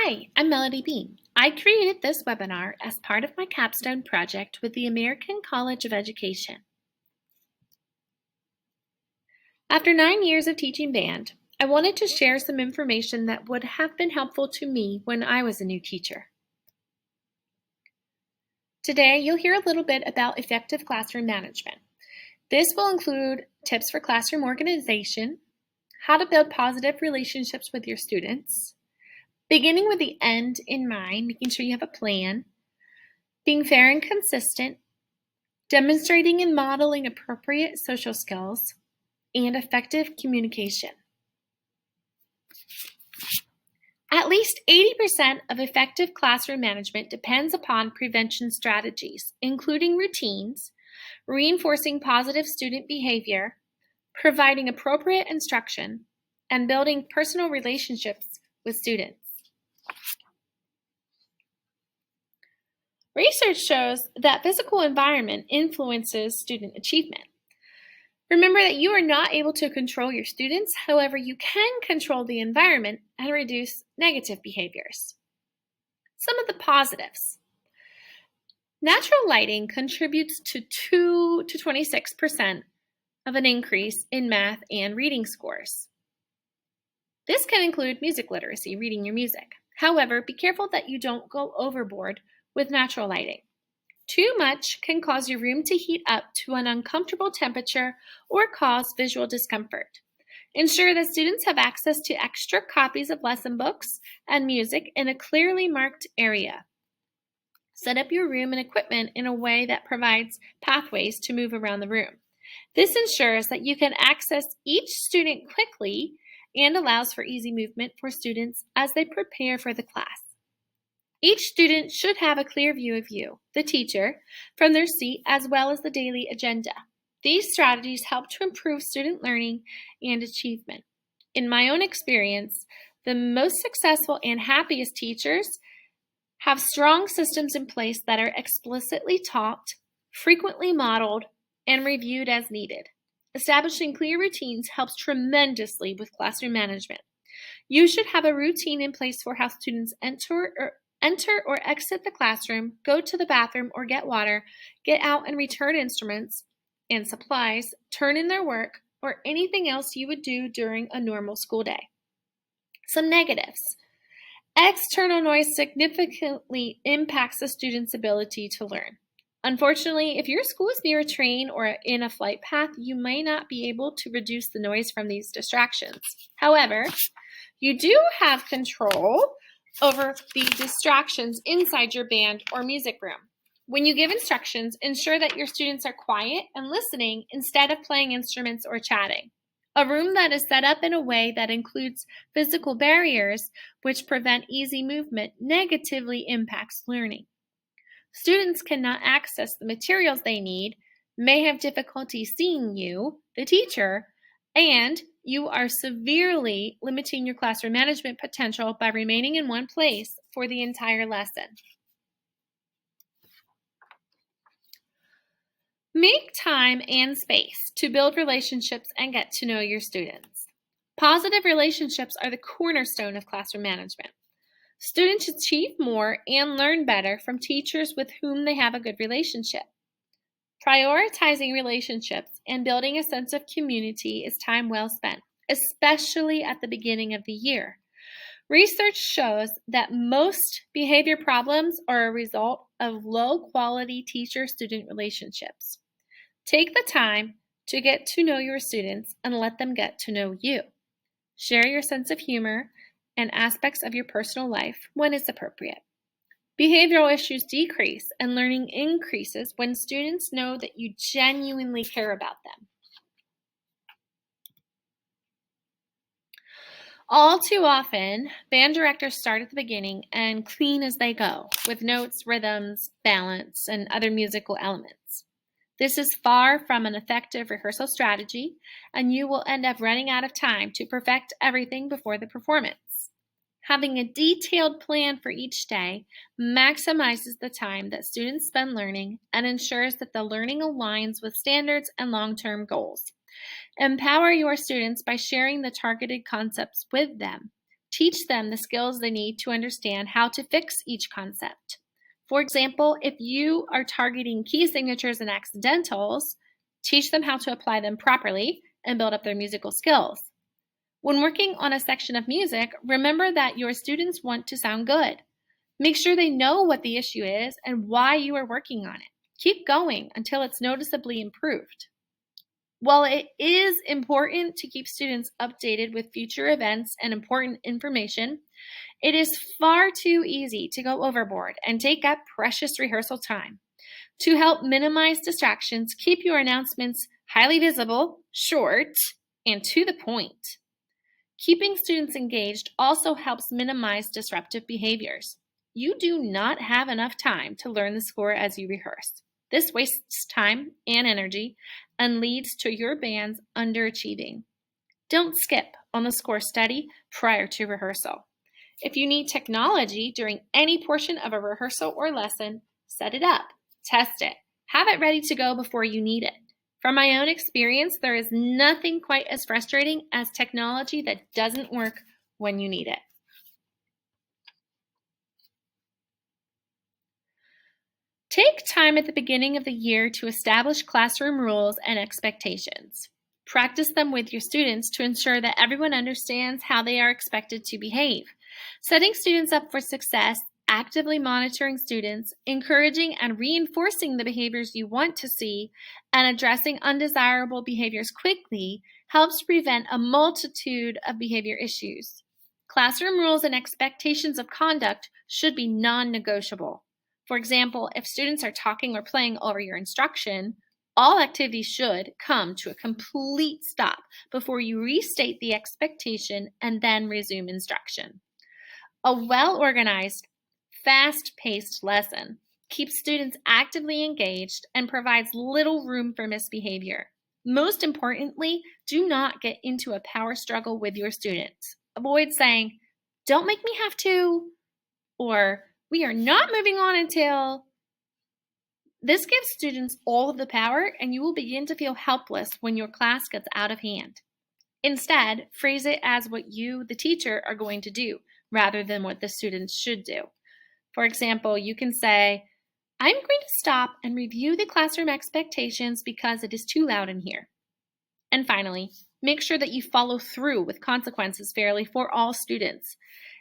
Hi, I'm Melodie Beam. I created this webinar as part of my capstone project with the American College of Education. After 9 years of teaching band, I wanted to share some information that would have been helpful to me when I was a new teacher. Today, you'll hear a little bit about effective classroom management. This will include tips for classroom organization, how to build positive relationships with your students, beginning with the end in mind, making sure you have a plan, being fair and consistent, demonstrating and modeling appropriate social skills, and effective communication. At least 80% of effective classroom management depends upon prevention strategies, including routines, reinforcing positive student behavior, providing appropriate instruction, and building personal relationships with students. Research shows that physical environment influences student achievement. Remember that you are not able to control your students, however, you can control the environment and reduce negative behaviors. Some of the positives. Natural lighting contributes to 2 to 26% of an increase in math and reading scores. This can include music literacy, reading your music. However, be careful that you don't go overboard with natural lighting. Too much can cause your room to heat up to an uncomfortable temperature or cause visual discomfort. Ensure that students have access to extra copies of lesson books and music in a clearly marked area. Set up your room and equipment in a way that provides pathways to move around the room. This ensures that you can access each student quickly and allows for easy movement for students as they prepare for the class. Each student should have a clear view of you, the teacher, from their seat as well as the daily agenda. These strategies help to improve student learning and achievement. In my own experience, the most successful and happiest teachers have strong systems in place that are explicitly taught, frequently modeled, and reviewed as needed. Establishing clear routines helps tremendously with classroom management. You should have a routine in place for how students enter or exit the classroom, go to the bathroom or get water, get out and return instruments and supplies, turn in their work, or anything else you would do during a normal school day. Some negatives. External noise significantly impacts the student's ability to learn. Unfortunately, if your school is near a train or in a flight path, you may not be able to reduce the noise from these distractions. However, you do have control over the distractions inside your band or music room. When you give instructions, ensure that your students are quiet and listening instead of playing instruments or chatting. A room that is set up in a way that includes physical barriers which prevent easy movement negatively impacts learning. Students cannot access the materials they need, may have difficulty seeing you, the teacher, and you are severely limiting your classroom management potential by remaining in one place for the entire lesson. Make time and space to build relationships and get to know your students. Positive relationships are the cornerstone of classroom management. Students achieve more and learn better from teachers with whom they have a good relationship. Prioritizing relationships and building a sense of community is time well spent, especially at the beginning of the year. Research shows that most behavior problems are a result of low-quality teacher-student relationships. Take the time to get to know your students and let them get to know you. Share your sense of humor and aspects of your personal life when it's appropriate. Behavioral issues decrease and learning increases when students know that you genuinely care about them. All too often, band directors start at the beginning and clean as they go with notes, rhythms, balance, and other musical elements. This is far from an effective rehearsal strategy, and you will end up running out of time to perfect everything before the performance. Having a detailed plan for each day maximizes the time that students spend learning and ensures that the learning aligns with standards and long-term goals. Empower your students by sharing the targeted concepts with them. Teach them the skills they need to understand how to fix each concept. For example, if you are targeting key signatures and accidentals, teach them how to apply them properly and build up their musical skills. When working on a section of music, remember that your students want to sound good. Make sure they know what the issue is and why you are working on it. Keep going until it's noticeably improved. While it is important to keep students updated with future events and important information, it is far too easy to go overboard and take up precious rehearsal time. To help minimize distractions, keep your announcements highly visible, short, and to the point. Keeping students engaged also helps minimize disruptive behaviors. You do not have enough time to learn the score as you rehearse. This wastes time and energy and leads to your band's underachieving. Don't skip on the score study prior to rehearsal. If you need technology during any portion of a rehearsal or lesson, set it up, test it, have it ready to go before you need it. From my own experience, there is nothing quite as frustrating as technology that doesn't work when you need it. Take time at the beginning of the year to establish classroom rules and expectations. Practice them with your students to ensure that everyone understands how they are expected to behave. Setting students up for success, actively monitoring students, encouraging and reinforcing the behaviors you want to see, and addressing undesirable behaviors quickly helps prevent a multitude of behavior issues. Classroom rules and expectations of conduct should be non-negotiable. For example, if students are talking or playing over your instruction, all activities should come to a complete stop before you restate the expectation and then resume instruction. A well-organized, fast-paced lesson keeps students actively engaged and provides little room for misbehavior. Most importantly, do not get into a power struggle with your students. Avoid saying, "Don't make me have to," or "We are not moving on until." This gives students all of the power, and you will begin to feel helpless when your class gets out of hand. Instead, phrase it as what you, the teacher, are going to do, rather than what the students should do. For example, you can say, "I'm going to stop and review the classroom expectations because it is too loud in here." And finally, make sure that you follow through with consequences fairly for all students.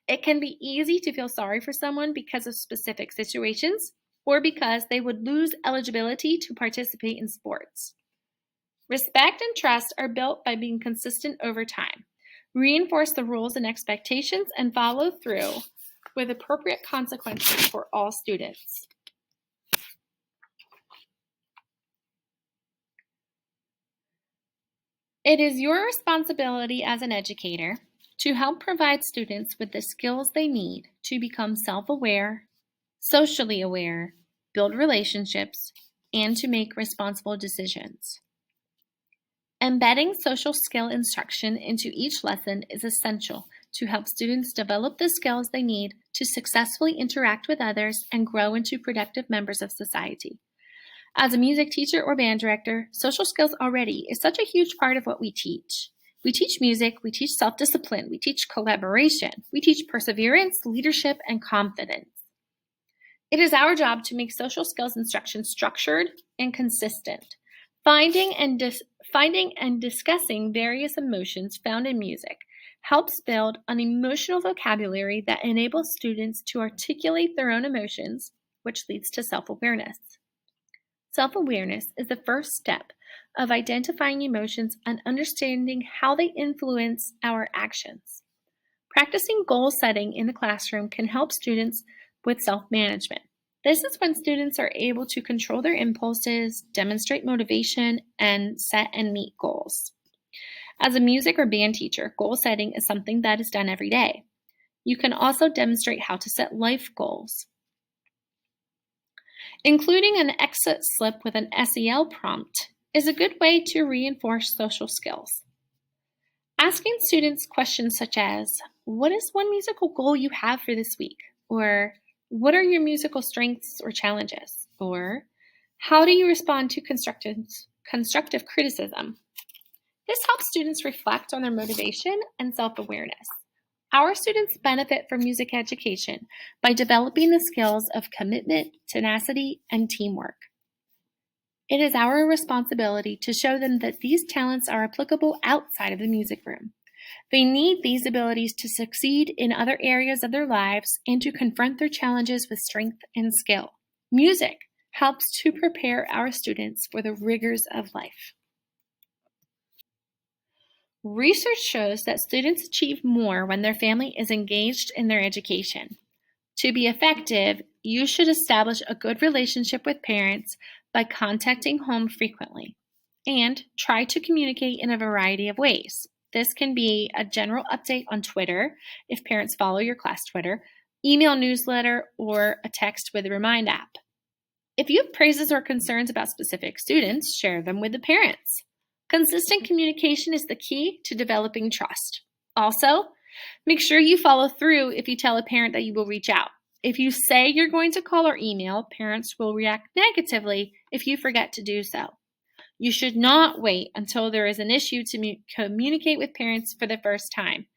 It can be easy to feel sorry for someone because of specific situations, or because they would lose eligibility to participate in sports. Respect and trust are built by being consistent over time. Reinforce the rules and expectations and follow through with appropriate consequences for all students. It is your responsibility as an educator to help provide students with the skills they need to become self-aware, socially aware, build relationships, and to make responsible decisions. Embedding social skill instruction into each lesson is essential to help students develop the skills they need to successfully interact with others and grow into productive members of society. As a music teacher or band director, social skills already is such a huge part of what we teach. We teach music, we teach self-discipline, we teach collaboration, we teach perseverance, leadership, and confidence. It is our job to make social skills instruction structured and consistent. Finding and discussing various emotions found in music helps build an emotional vocabulary that enables students to articulate their own emotions, which leads to self-awareness. Self-awareness is the first step of identifying emotions and understanding how they influence our actions. Practicing goal setting in the classroom can help students with self-management. This is when students are able to control their impulses, demonstrate motivation, and set and meet goals. As a music or band teacher, goal setting is something that is done every day. You can also demonstrate how to set life goals. Including an exit slip with an SEL prompt is a good way to reinforce social skills. Asking students questions such as, "What is one musical goal you have for this week?" Or, "What are your musical strengths or challenges?" Or, "How do you respond to constructive criticism?" This helps students reflect on their motivation and self-awareness. Our students benefit from music education by developing the skills of commitment, tenacity, and teamwork. It is our responsibility to show them that these talents are applicable outside of the music room. They need these abilities to succeed in other areas of their lives and to confront their challenges with strength and skill. Music helps to prepare our students for the rigors of life. Research shows that students achieve more when their family is engaged in their education. To be effective, you should establish a good relationship with parents by contacting home frequently and try to communicate in a variety of ways. This can be a general update on Twitter, if parents follow your class Twitter, email newsletter, or a text with a Remind app. If you have praises or concerns about specific students, share them with the parents. Consistent communication is the key to developing trust. Also, make sure you follow through if you tell a parent that you will reach out. If you say you're going to call or email, parents will react negatively if you forget to do so. You should not wait until there is an issue to communicate with parents for the first time.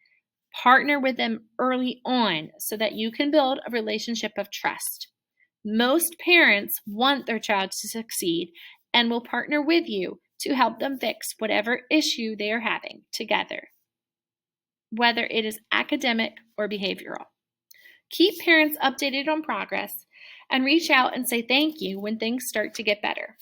Partner with them early on so that you can build a relationship of trust. Most parents want their child to succeed and will partner with you to help them fix whatever issue they are having together, whether it is academic or behavioral. Keep parents updated on progress and reach out and say thank you when things start to get better.